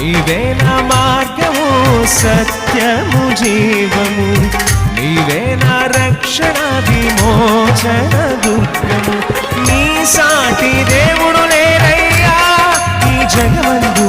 నీవే నా మార్గము సత్యము జీవము, నీవే నా రక్షణ విమోచన దుర్గము. నీ సాటి దేవుడు లేరయ్యా ఈ జగమందు,